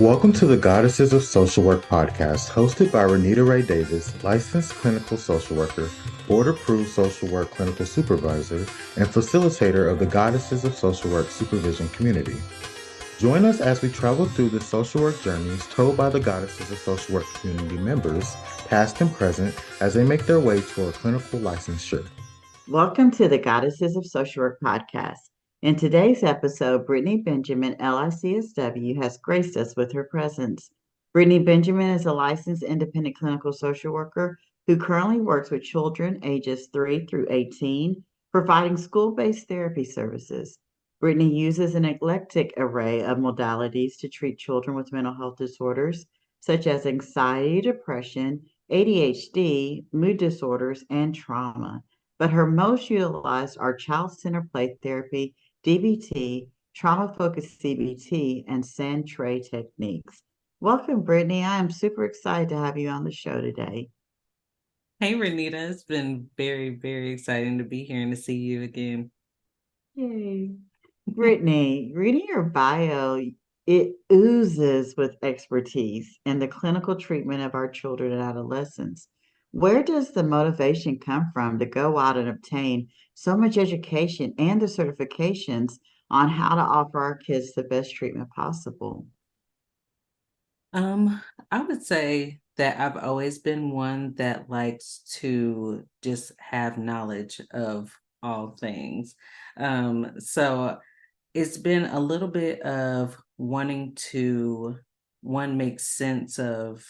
Welcome to the Goddesses of Social Work podcast, hosted by Renita Davis, licensed clinical social worker, board-approved social work clinical supervisor, and facilitator of the Goddesses of Social Work supervision community. Join us as we travel through the social work journeys told by the Goddesses of Social Work community members, past and present, as they make their way toward clinical licensure. Welcome to the Goddesses of Social Work podcast. In today's episode, Brittni Benjamin, LICSW, has graced us with her presence. Brittni Benjamin is a licensed independent clinical social worker who currently works with children ages 3 through 18, providing school-based therapy services. Brittni uses an eclectic array of modalities to treat children with mental health disorders, such as anxiety, depression, ADHD, mood disorders, and trauma, but her most utilized are child-centered play therapy, DBT, trauma-focused CBT, and sand tray techniques. Welcome, Brittni. I am super excited to have you on the show today. Hey, Renita. It's been very, very exciting to be here and to see you again. Yay. Brittni, reading your bio, it oozes with expertise in the clinical treatment of our children and adolescents. Where does the motivation come from to go out and obtain so much education and the certifications on how to offer our kids the best treatment possible? Um, I would say that I've always been one that likes to just have knowledge of all things. So it's been a little bit of wanting to make sense of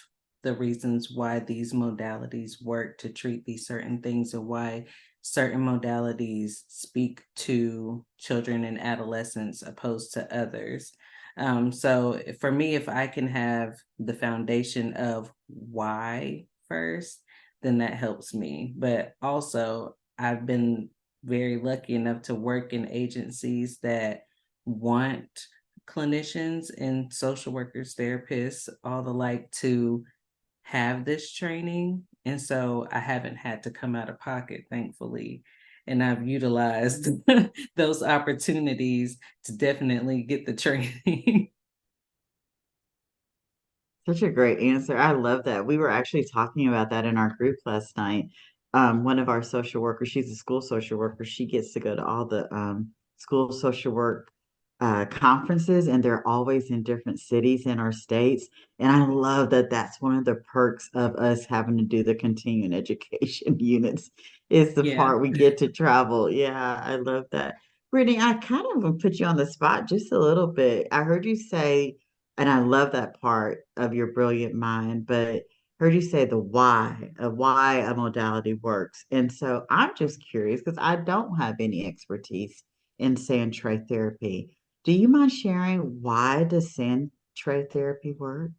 the reasons why these modalities work to treat these certain things and why certain modalities speak to children and adolescents opposed to others. So for me, if I can have the foundation of why first, then that helps me. But also, I've been very lucky enough to work in agencies that want clinicians and social workers, therapists, all the like to have this training. And so I haven't had to come out of pocket, thankfully. And I've utilized those opportunities to definitely get the training. Such a great answer. I love that. We were actually talking about that in our group last night. One of our social workers, she's a school social worker, she gets to go to all the school social work conferences, and they're always in different cities in our states. And I love that that's one of the perks of us having to do the continuing education units is the Yeah. part we get to travel. Yeah, I love that. Brittni, I kind of will put you on the spot just a little bit. I heard you say, and I love that part of your brilliant mind, but heard you say the why of why a modality works. And so I'm just curious because I don't have any expertise in sand tray therapy. Do you mind sharing why does sand tray therapy work?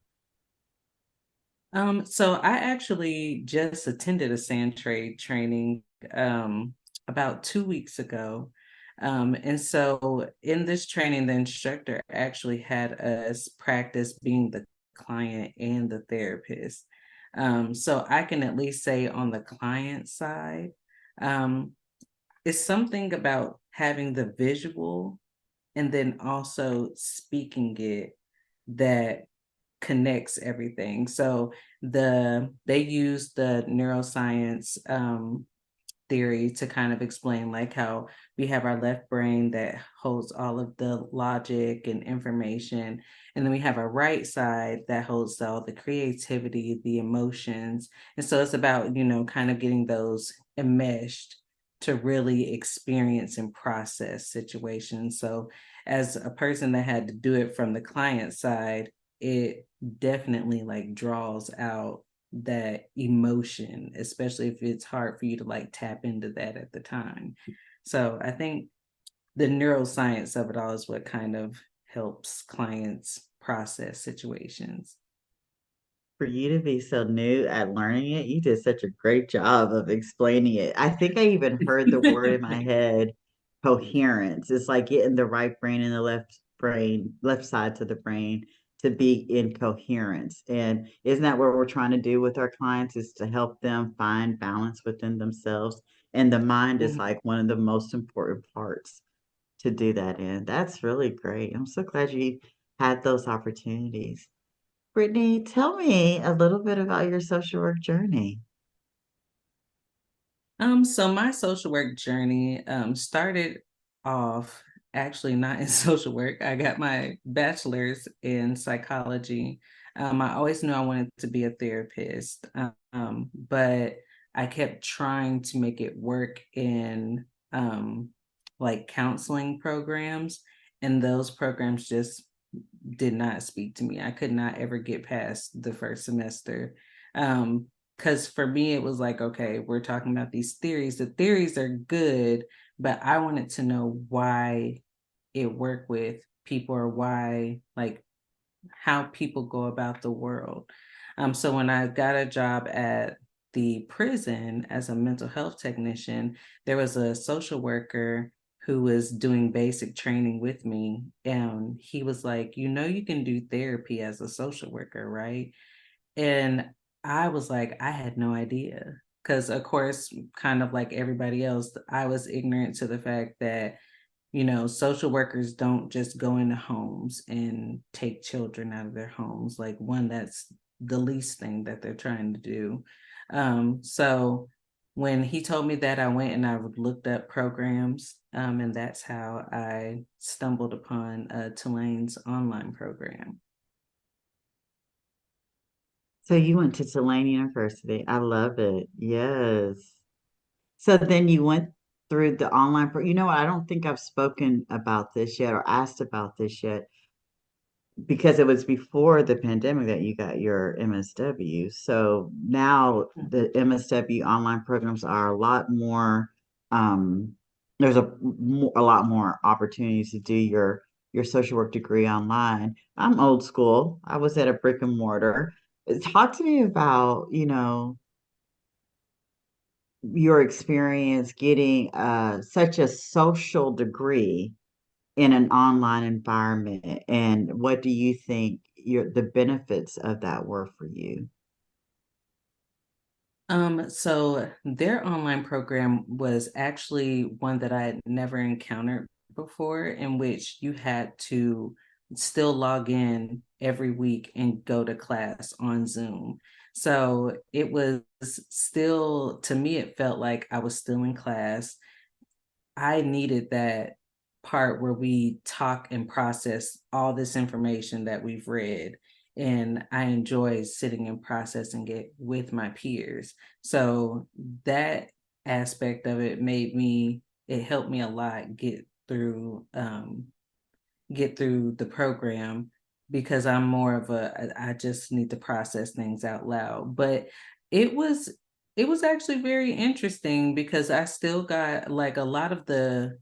So I actually just attended a sand trade training about 2 weeks ago. And so in this training, the instructor actually had us practice being the client and the therapist. So I can at least say on the client side, um, it's something about having the visual and then also speaking it that connects everything. So they use the neuroscience theory to kind of explain like how we have our left brain that holds all of the logic and information, and then we have our right side that holds all the creativity, the emotions. And so it's about, kind of getting those enmeshed to really experience and process situations. So as a person that had to do it from the client side, it definitely like draws out that emotion, especially if it's hard for you to like tap into that at the time. So I think the neuroscience of it all is what kind of helps clients process situations. For you to be so new at learning it, you did such a great job of explaining it. I think I even heard the word in my head, coherence. It's like getting the right brain and the left brain, left side to the brain to be in coherence. And isn't that what we're trying to do with our clients is to help them find balance within themselves? And the mind is Mhm. like one of the most important parts to do that in. That's really great. I'm so glad you had those opportunities. Brittni, tell me a little bit about your social work journey. So my social work journey started off actually not in social work. I got my bachelor's in psychology. I always knew I wanted to be a therapist, but I kept trying to make it work in like counseling programs, and those programs just did not speak to me. I could not ever get past the first semester. Because for me, it was like, okay, we're talking about these theories. The theories are good, but I wanted to know why it worked with people or why, like, how people go about the world. So when I got a job at the prison as a mental health technician, there was a social worker who was doing basic training with me. And he was like, you can do therapy as a social worker, right? And I was like, I had no idea. Because, of course, kind of like everybody else, I was ignorant to the fact that social workers don't just go into homes and take children out of their homes. Like, one, that's the least thing that they're trying to do. So when he told me that, I went and I looked up programs, and that's how I stumbled upon Tulane's online program. So you went to Tulane University. I love it. Yes. So then you went through the online you know what? I don't think I've spoken about this yet or asked about this yet because it was before the pandemic that you got your MSW. So now the MSW online programs are a lot more, um, there's a lot more opportunities to do your social work degree online. I'm old school. I was at a brick and mortar. Talk to me about, your experience getting such a social degree in an online environment, and what do you think the benefits of that were for you? So their online program was actually one that I had never encountered before, in which you had to still log in every week and go to class on Zoom. So it was still, to me, it felt like I was still in class. I needed that part where we talk and process all this information that we've read. And I enjoy sitting and processing it with my peers. So that aspect of it it helped me a lot get through the program, because I'm more of I just need to process things out loud. But it was it was actually very interesting, because I still got, like, a lot of the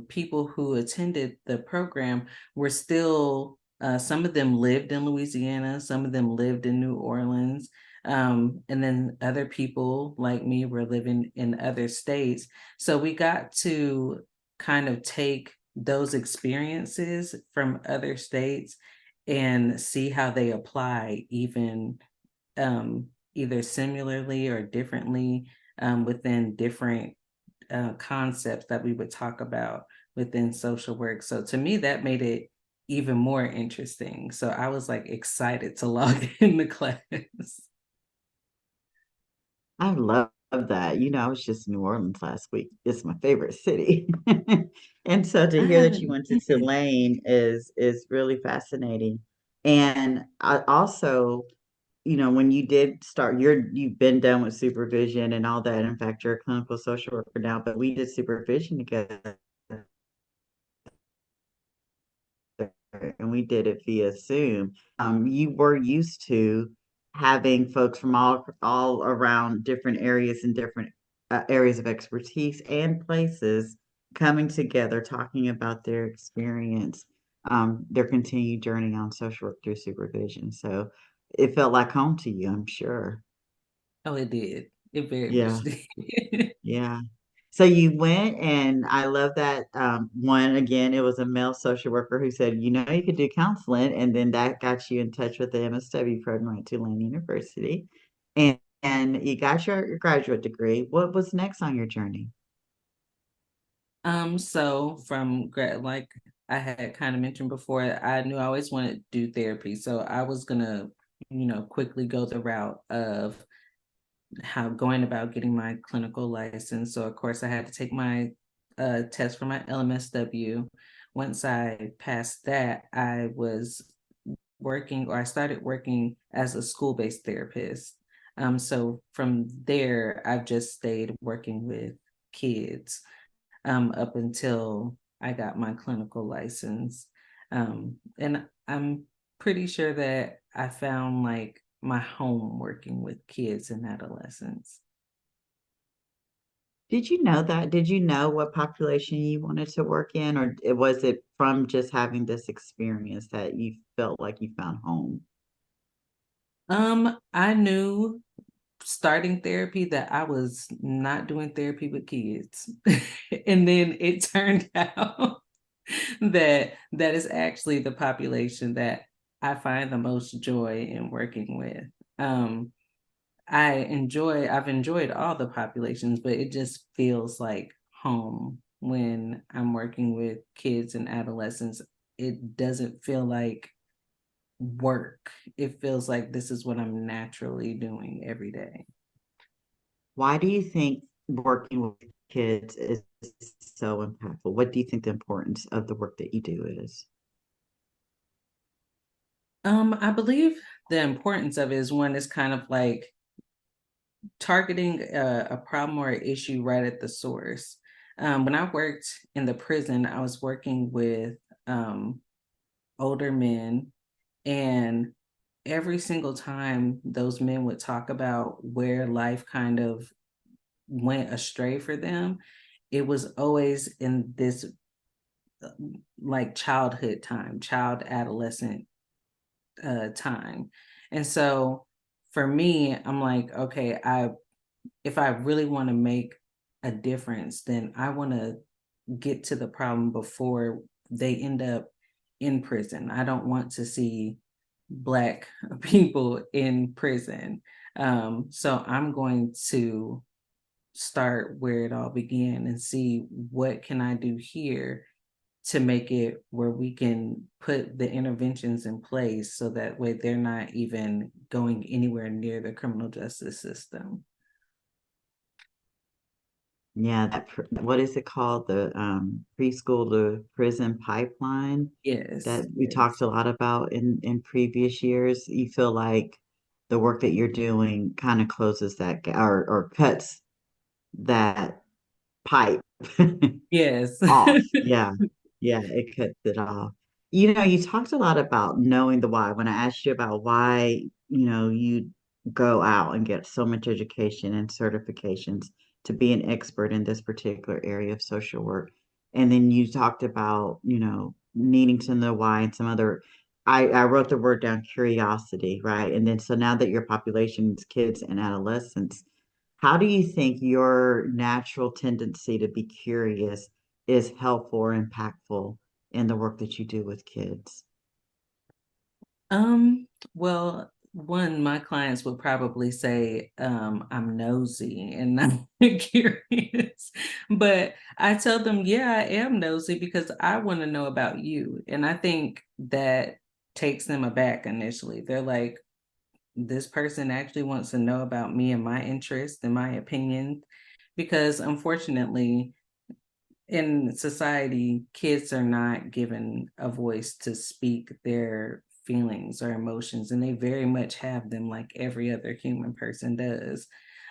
people who attended the program were still, some of them lived in Louisiana, some of them lived in New Orleans. And then other people like me were living in other states. So we got to kind of take those experiences from other states and see how they apply, even either similarly or differently, within different concepts that we would talk about within social work. So to me, that made it even more interesting. So I was like excited to log in the class. I love that. I was just in New Orleans last week. It's my favorite city. And so to I hear that you haven't went to been. Tulane is really fascinating. And I also, when you did start, you've been done with supervision and all that. In fact, you're a clinical social worker now, but we did supervision together and we did it via Zoom. You were used to having folks from all around different areas and different areas of expertise and places coming together, talking about their experience, their continued journey on social work through supervision. So it felt like home to you, I'm sure. Oh, it did. It very much Yeah, did. yeah. So you went, and I love that one again. It was a male social worker who said, you could do counseling, and then that got you in touch with the MSW program at Tulane University, and you got your graduate degree. What was next on your journey? So from I had kind of mentioned before, I knew I always wanted to do therapy. So I was going to, quickly go the route of how going about getting my clinical license. So of course I had to take my test for my LMSW. Once I passed that, I started working as a school-based therapist. So from there, I've just stayed working with kids up until I got my clinical license. And I'm pretty sure that I found like my home working with kids and adolescents. Did you know that? Did you know what population you wanted to work in, or was it from just having this experience that you felt like you found home? I knew starting therapy that I was not doing therapy with kids. And then it turned out that is actually the population that I find the most joy in working with. Um, I've enjoyed all the populations, but it just feels like home when I'm working with kids and adolescents. It doesn't feel like work. It feels like this is what I'm naturally doing every day. Why do you think working with kids is so impactful? What do you think the importance of the work that you do is? I believe the importance of it is one is kind of like targeting a problem or an issue right at the source. When I worked in the prison, I was working with older men, and every single time those men would talk about where life kind of went astray for them, it was always in this like childhood time, child adolescent time. And so for me, I'm like, okay, if I really want to make a difference, then I want to get to the problem before they end up in prison. I don't want to see Black people in prison. So I'm going to start where it all began and see what can I do here to make it where we can put the interventions in place so that way they're not even going anywhere near the criminal justice system. Yeah, what is it called? The preschool to prison pipeline Yes, that we talked yes. a lot about in previous years. You feel like the work that you're doing kind of closes that or cuts that pipe Yes. off. Yeah. Yeah, it cuts it off. You talked a lot about knowing the why. When I asked you about why, you go out and get so much education and certifications to be an expert in this particular area of social work. And then you talked about, needing to know why and some other, I wrote the word down, curiosity, right? And then so now that your population is kids and adolescents, how do you think your natural tendency to be curious is helpful or impactful in the work that you do with kids? Well, one, my clients would probably say I'm nosy and not curious. But I tell them, yeah, I am nosy because I want to know about you. And I think that takes them aback initially. They're like, this person actually wants to know about me and my interests and my opinion. Because unfortunately, in society, kids are not given a voice to speak their feelings or emotions, and they very much have them like every other human person does.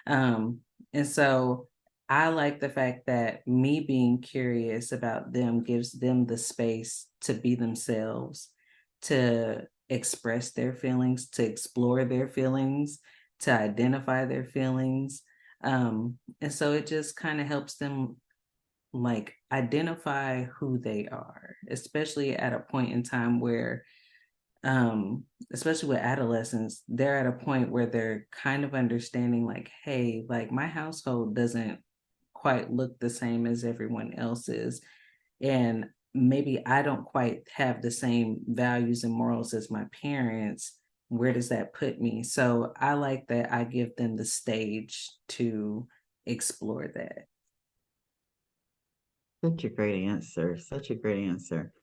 Um, and so I like the fact that me being curious about them gives them the space to be themselves, to express their feelings, to explore their feelings, to identify their feelings. And so it just kind of helps them like identify who they are, especially at a point in time where especially with adolescents, they're at a point where they're kind of understanding like, hey, like my household doesn't quite look the same as everyone else's, and maybe I don't quite have the same values and morals as my parents. Where does that put me? So I like that I give them the stage to explore that. Such a great answer. Such a great answer.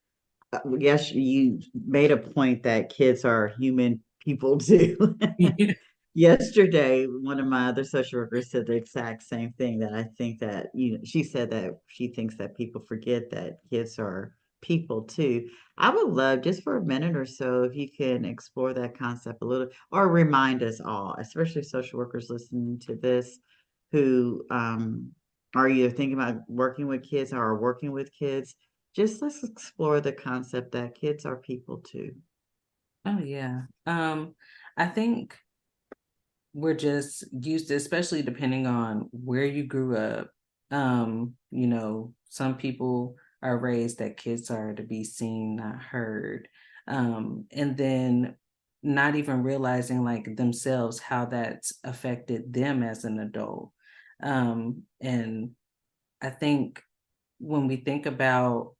Yes, you made a point that kids are human people too. Yesterday, one of my other social workers said the exact same thing, that I think that, she said that she thinks that people forget that kids are people too. I would love just for a minute or so if you can explore that concept a little, or remind us all, especially social workers listening to this, who are either thinking about working with kids or are working with kids. Just let's explore the concept that kids are people too. Oh yeah. I think we're just used to, especially depending on where you grew up. Some people are raised that kids are to be seen, not heard. And then not even realizing like themselves how that's affected them as an adult. And I think when we think about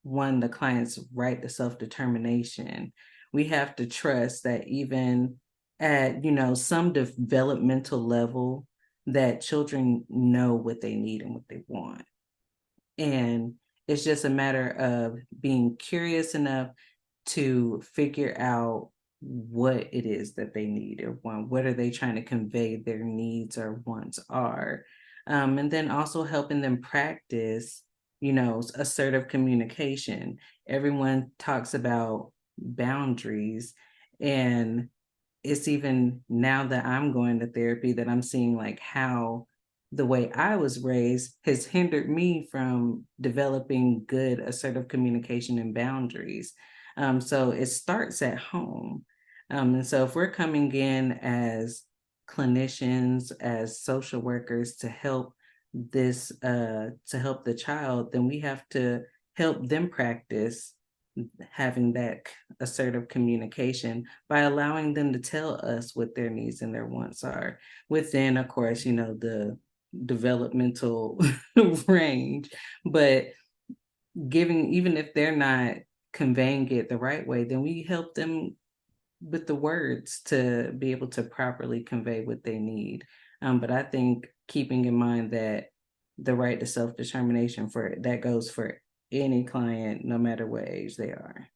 one, the client's right to self-determination, we have to trust that even at, some developmental level, that children know what they need and what they want. And it's just a matter of being curious enough to figure out what it is that they need or want. What are they trying to convey their needs or wants are? And then also helping them practice, assertive communication. Everyone talks about boundaries, and it's even now that I'm going to therapy that I'm seeing like how the way I was raised has hindered me from developing good assertive communication and boundaries. So it starts at home. And so if we're coming in as clinicians, as social workers to help to help the child, then we have to help them practice having that assertive communication by allowing them to tell us what their needs and their wants are within, of course, the developmental range, but giving, even if they're not conveying it the right way, then we help them with the words to be able to properly convey what they need. But I think keeping in mind that the right to self-determination for that goes for any client, no matter what age they are.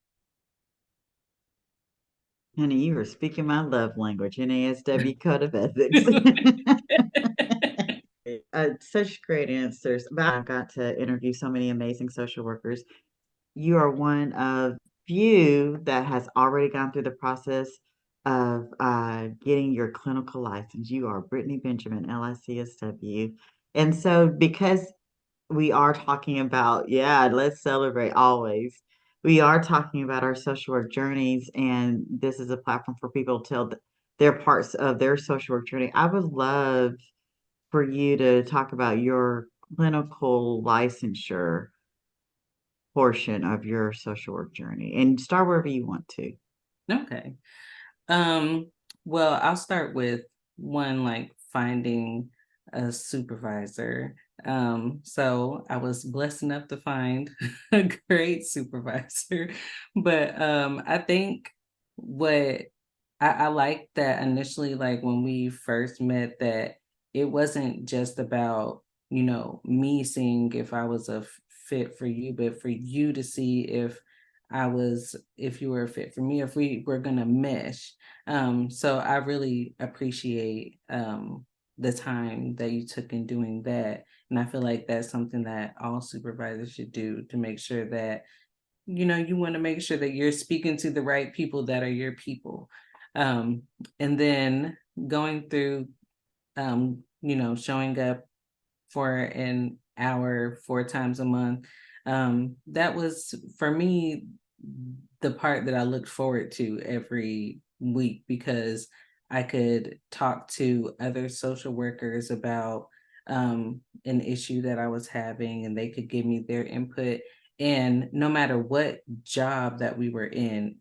Honey, you are speaking my love language, NASW Code of Ethics. Such great answers. I got to interview so many amazing social workers. You are one of few that has already gone through the process of getting your clinical license. You are Brittni Benjamin, LICSW. And so, because we are talking about, yeah, let's celebrate always. We are talking about our social work journeys, and this is a platform for people to tell their parts of their social work journey. I would love for you to talk about your clinical licensure portion of your social work journey and start wherever you want to. Okay. Um, well, I'll start with one, like finding a supervisor. So I was blessed enough to find a great supervisor, but I think what I like that initially, like when we first met, that it wasn't just about, me seeing if I was a fit for you, but for you to see if you were a fit for me, if we were gonna mesh. So I really appreciate the time that you took in doing that. And I feel like that's something that all supervisors should do to make sure that, you want to make sure that you're speaking to the right people that are your people. Um, and then going through, showing up for an hour 4 times a month. That was for me the part that I looked forward to every week, because I could talk to other social workers about an issue that I was having, and they could give me their input. And no matter what job that we were in,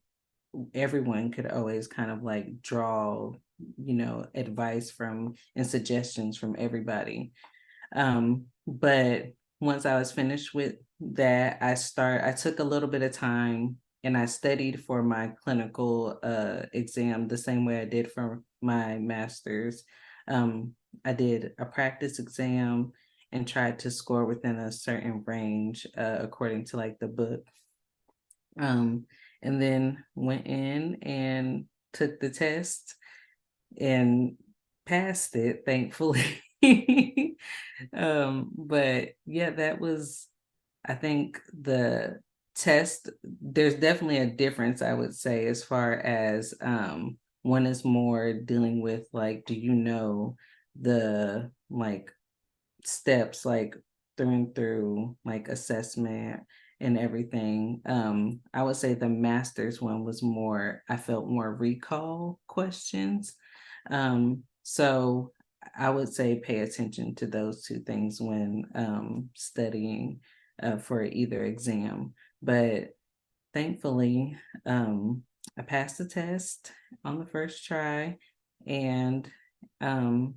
everyone could always kind of like draw, advice from and suggestions from everybody. But once I was finished with that, I took a little bit of time and I studied for my clinical exam the same way I did for my master's. I did a practice exam and tried to score within a certain range according to like the book. Um, and then went in and took the test and passed it, thankfully. But yeah, that was, I think the test, there's definitely a difference, I would say, as far as one is more dealing with like, do you know the like steps like through and through, like assessment and everything. I would say the master's one was more, I felt more recall questions. So I would say pay attention to those two things when studying for either exam. But thankfully, I passed the test on the first try, and um,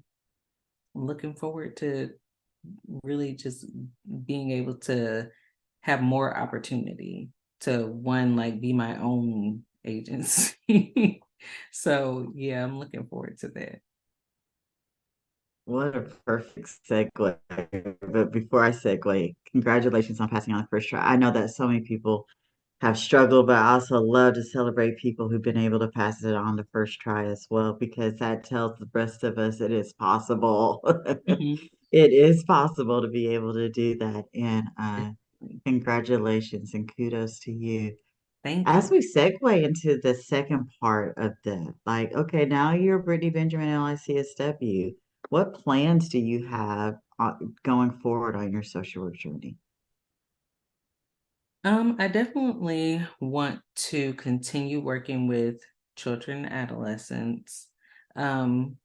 I'm looking forward to really just being able to have more opportunity to one, like be my own agency. So yeah, I'm looking forward to that. What a perfect segue. But before I segue, congratulations on passing on the first try. I know that so many people have struggled, but I also love to celebrate people who've been able to pass it on the first try as well, because that tells the rest of us it is possible. Mhm. It is possible to be able to do that. And Definitely. congratulations and kudos to you. Thank As you. we segue into the second part of that, like, okay, now you're Brittni Benjamin, LICSW. What plans do you have going forward on your social work journey? I definitely want to continue working with children and adolescents. Um,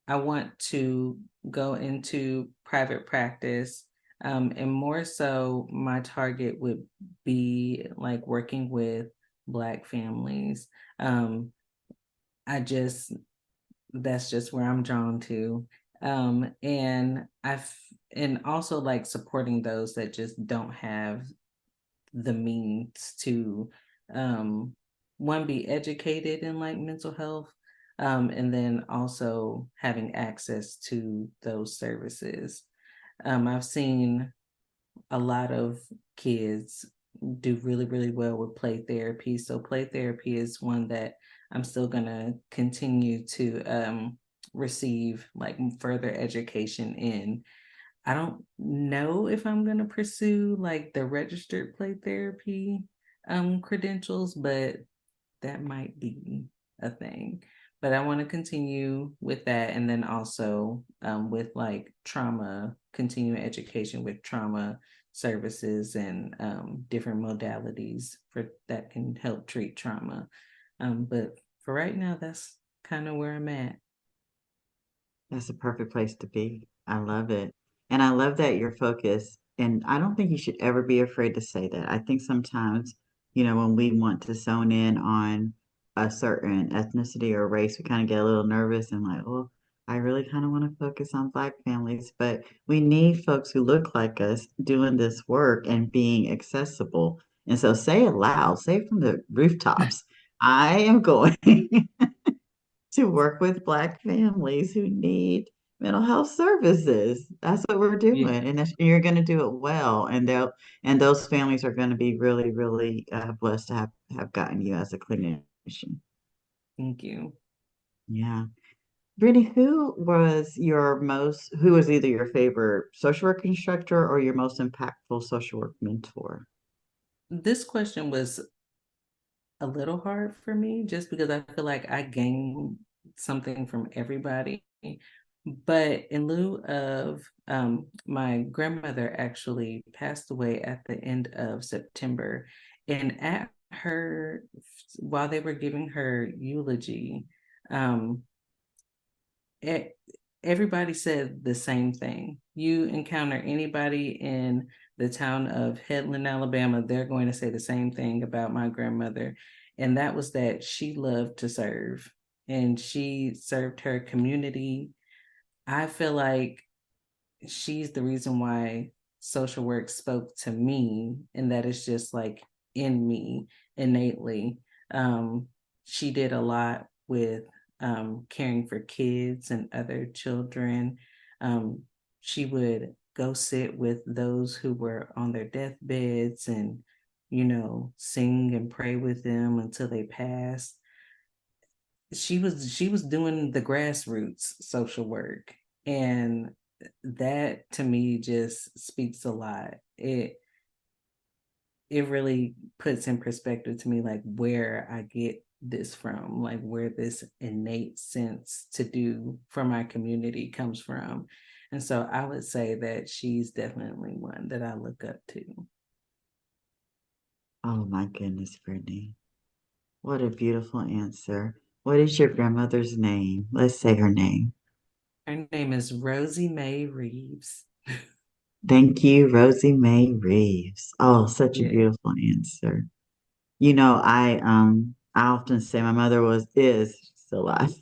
I want to go into private practice. And more so, my target would be like working with Black families. Um, I just, that's just where I'm drawn to. And and also like supporting those that just don't have the means to um one, be educated in like mental health, and then also having access to those services. I've seen a lot of kids do really, really well with play therapy. So play therapy is one that I'm still gonna continue to receive like further education in. I don't know if I'm gonna pursue like the registered play therapy credentials, but that might be a thing. But I want to continue with that, and then also with like trauma, continuing education with trauma services and different modalities for that can help treat trauma. But for right now, that's kind of where I'm at. That's a perfect place to be. I love it. And I love that you're focused. And I don't think you should ever be afraid to say that. I think sometimes, when we want to zone in on a certain ethnicity or race, we kind of get a little nervous and like, oh, I really kind of want to focus on Black families. But we need folks who look like us doing this work and being accessible. And so say it loud, say it from the rooftops. I am going to work with Black families who need mental health services. That's what we're Yeah, doing, and you're going to do it well. And those families are going to be really, really blessed to have gotten you as a clinician. thank you. Yeah, Brittany, who was either your favorite social work instructor or your most impactful social work mentor? This question was a little hard for me just because I feel like I gain something from everybody. But in lieu of my grandmother actually passed away at the end of September, and at her, while they were giving her eulogy, um, e- everybody said the same thing. You encounter anybody in the town of Headland, Alabama, they're going to say the same thing about my grandmother. And that was that she loved to serve and she served her community. I feel like she's the reason why social work spoke to me, and that is just like in me innately. Um, she did a lot with caring for kids and other children. Um, she would go sit with those who were on their deathbeds and sing and pray with them until they passed. She was doing the grassroots social work, and that to me just speaks a lot. It really puts in perspective to me like where I get this from, like where this innate sense to do for my community comes from. And so I would say that she's definitely one that I look up to. Oh my goodness, Brittni. What a beautiful answer. What is your grandmother's name? Let's say her name. Her name is Rosie Mae Reeves. Thank you, Rosie Mae Reeves. Oh, such a Yeah. beautiful answer. I often say my mother is still alive.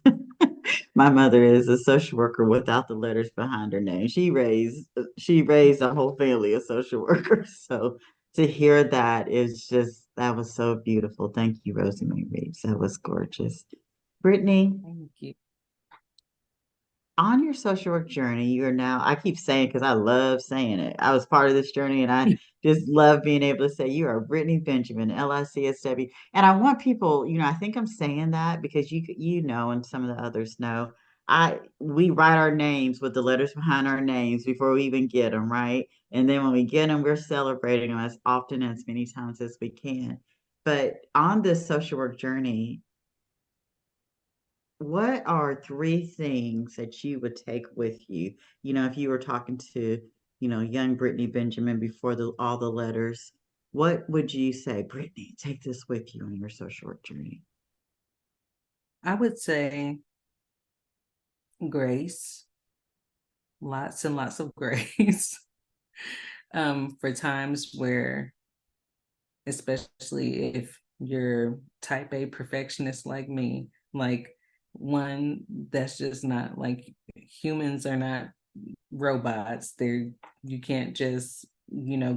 My mother is a social worker without the letters behind her name. She raised a whole family of social workers. So to hear that is just that was so beautiful. Thank you, Rosie Mae Reeves. That was gorgeous. Brittni, Thank you. on your social work journey, you are now, I keep saying because I love saying it. I was part of this journey and I just love being able to say you are Brittni Benjamin, LICSW. And I want people, I think I'm saying that because you know, and some of the others know, we write our names with the letters behind our names before we even get them, right? And then when we get them, we're celebrating them as often as many times as we can. But on this social work journey, what are three things that you would take with you? If you were talking to, young Brittni Benjamin before all the letters, what would you say, Brittni, take this with you on your social work journey? I would say grace, lots and lots of grace. For times where, especially if you're type A perfectionist like me, like one that's just not like humans are not robots. You can't just,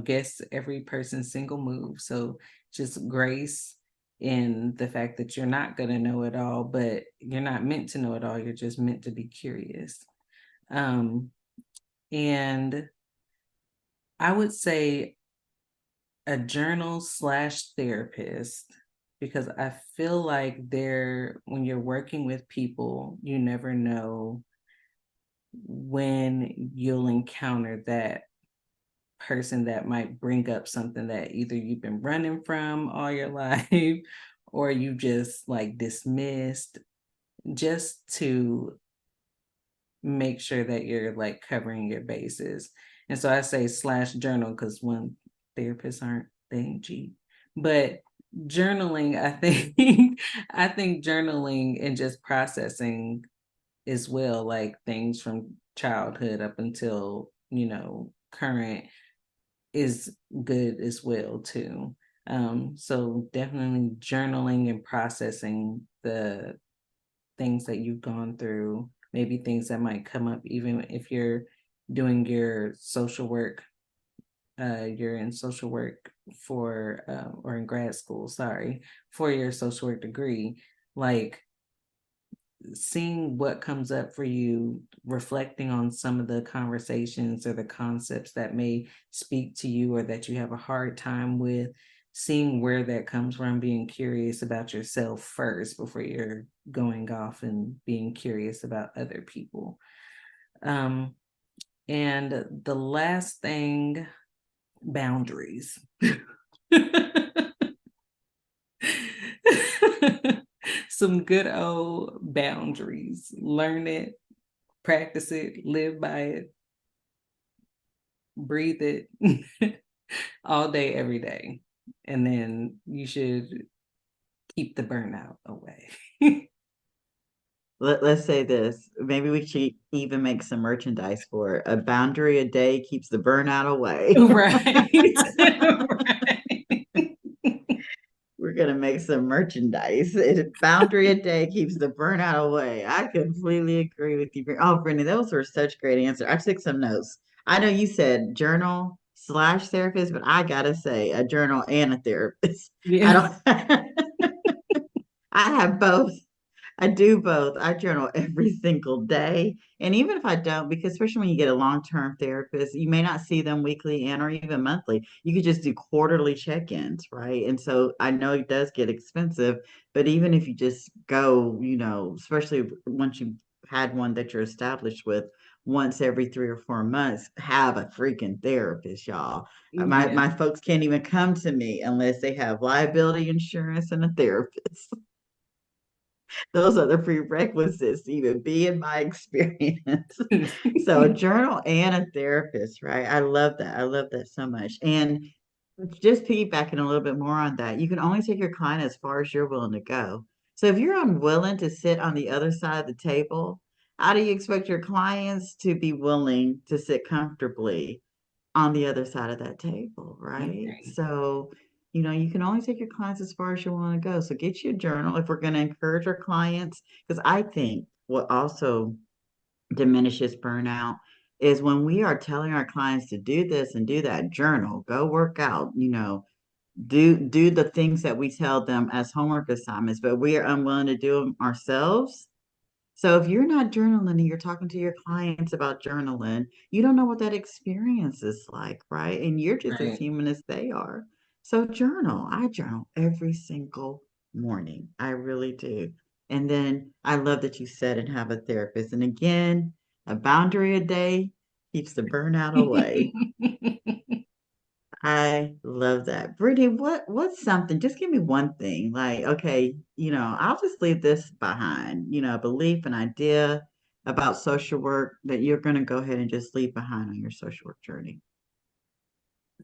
guess every person's single move. So just grace in the fact that you're not going to know it all, but you're not meant to know it all. You're just meant to be curious. And I would say a journal/therapist, because I feel like when you're working with people, you never know when you'll encounter that person that might bring up something that either you've been running from all your life or you just like dismissed, just to make sure that you're like covering your bases. And so I say /journal because one, therapists they ain't cheap. But journaling, I think I think journaling and just processing as well, like things from childhood up until, current, is good as well too. So definitely journaling and processing the things that you've gone through, maybe things that might come up even if you're doing your social work, you're in social work for or in grad school, sorry, for your social work degree, like seeing what comes up for you, reflecting on some of the conversations or the concepts that may speak to you or that you have a hard time with, seeing where that comes from, being curious about yourself first before you're going off and being curious about other people. And the last thing, boundaries. Some good old boundaries. Learn it, practice it, live by it, breathe it all day, every day. And then you should keep the burnout away. Let's say this. Maybe we should even make some merchandise for it. A boundary a day keeps the burnout away. Right. Right. We're gonna make some merchandise. Boundary a day keeps the burnout away. I completely agree with you. Oh, Brittni, those were such great answers. I took some notes. I know you said journal/therapist, but I gotta say a journal and a therapist. I Yeah. don't. I have both. I do both. I journal every single day. And even if I don't, because especially when you get a long-term therapist, you may not see them weekly and or even monthly. You could just do quarterly check-ins, right? And so I know it does get expensive, but even if you just go, especially once you've had one that you're established with, once every 3 or 4 months, have a freaking therapist, y'all. My Yeah. my folks can't even come to me unless they have liability insurance and a therapist. Those are the prerequisites to even be in my experience. So a journal and a therapist, right? I love that. I love that so much. And just piggybacking a little bit more on that, you can only take your client as far as you're willing to go. So if you're unwilling to sit on the other side of the table, how do you expect your clients to be willing to sit comfortably on the other side of that table, right? Okay. So, you can only take your clients as far as you want to go. So get you a journal if we're going to encourage our clients, because I think what also diminishes burnout is when we are telling our clients to do this and do that, journal, go work out, do the things that we tell them as homework assignments, but we are unwilling to do them ourselves. So if you're not journaling and you're talking to your clients about journaling, you don't know what that experience is like, right? And you're just as Right. human as they are. So journal. I journal every single morning. I really do. And then I love that you said and have a therapist. And again, a boundary a day keeps the burnout away. I love that. Brittany, what's something? Just give me one thing. Like, okay, I'll just leave this behind, a belief, an idea about social work that you're going to go ahead and just leave behind on your social work journey.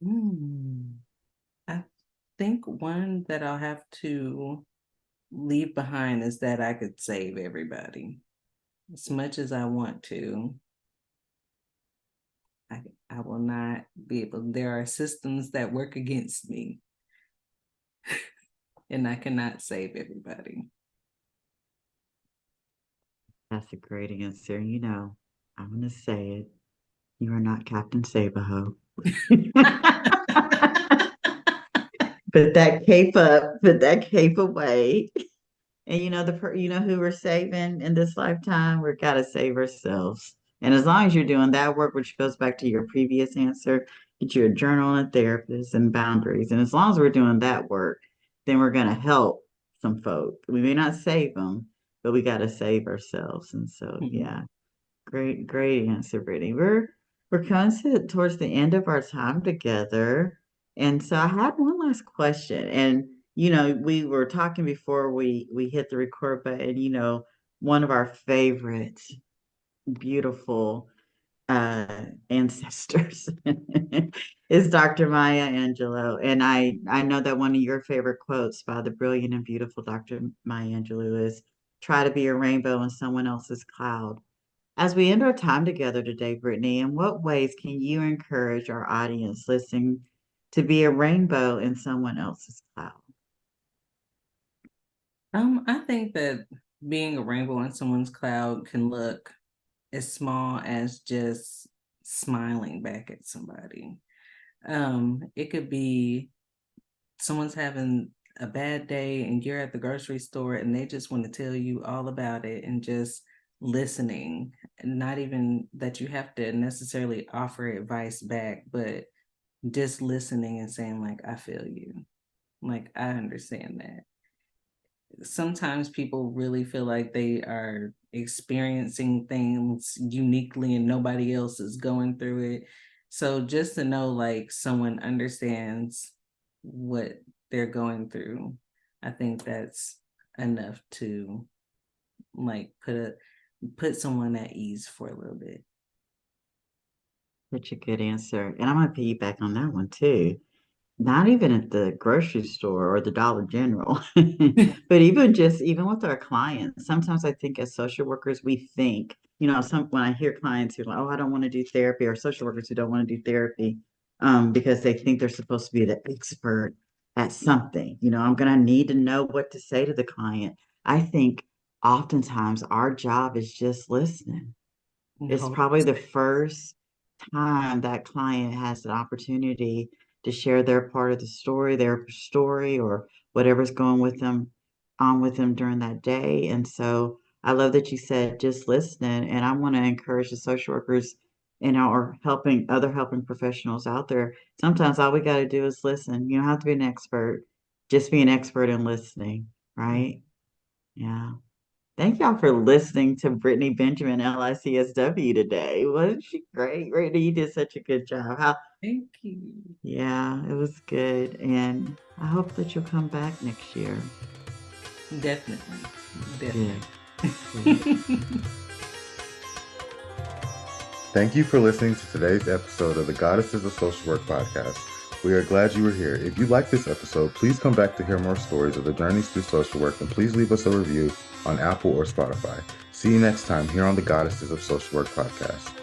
Hmm. I think one that I'll have to leave behind is that I could save everybody. As much as I want to, I, I will not be able. There are systems that work against me, and I cannot save everybody. That's a great answer. I'm going to say it. You are not Captain Sabaho. Put that cape up, put that cape away. And who we're saving in this lifetime, we've got to save ourselves. And as long as you're doing that work, which goes back to your previous answer, get you a journal and therapist and boundaries. And as long as we're doing that work, then we're going to help some folk. We may not save them, but we got to save ourselves. And so, yeah, great, great answer, Brittany. We're coming towards the end of our time together. And so I had one last question. And we were talking before we hit the record button, one of our favorite beautiful ancestors is Dr. Maya Angelou. And I know that one of your favorite quotes by the brilliant and beautiful Dr. Maya Angelou is try to be a rainbow in someone else's cloud. As we end our time together today, Brittany, in what ways can you encourage our audience listening to be a rainbow in someone else's cloud? I think that being a rainbow in someone's cloud can look as small as just smiling back at somebody. It could be someone's having a bad day and you're at the grocery store and they just want to tell you all about it and just listening, and not even that you have to necessarily offer advice back, but just listening and saying like, I feel you, like I understand that. Sometimes people really feel like they are experiencing things uniquely and nobody else is going through it. So just to know like someone understands what they're going through, I think that's enough to like put someone at ease for a little bit. Such a good answer. And I'm going to piggyback on that one too. Not even at the grocery store or the Dollar General, but even with our clients. Sometimes I think as social workers, we think, when I hear clients who are like, oh, I don't want to do therapy, or social workers who don't want to do therapy, because they think they're supposed to be the expert at something. I'm going to need to know what to say to the client. I think oftentimes our job is just listening. It's No. probably the first time that client has an opportunity to share their part of the story, their story, or whatever's going with them on with them during that day. And so I love that you said just listening. And I want to encourage the social workers, or helping professionals out there. Sometimes all we got to do is listen. You don't have to be an expert, just be an expert in listening, right? Yeah. Thank y'all for listening to Brittni Benjamin, LICSW today. Wasn't she great? Brittni, you did such a good job. Thank you. Yeah, it was good. And I hope that you'll come back next year. Definitely. Thank you for listening to today's episode of the Goddesses of Social Work podcast. We are glad you were here. If you like this episode, please come back to hear more stories of the journeys through social work, and please leave us a review on Apple or Spotify. See you next time here on the Goddesses of Social Work podcast.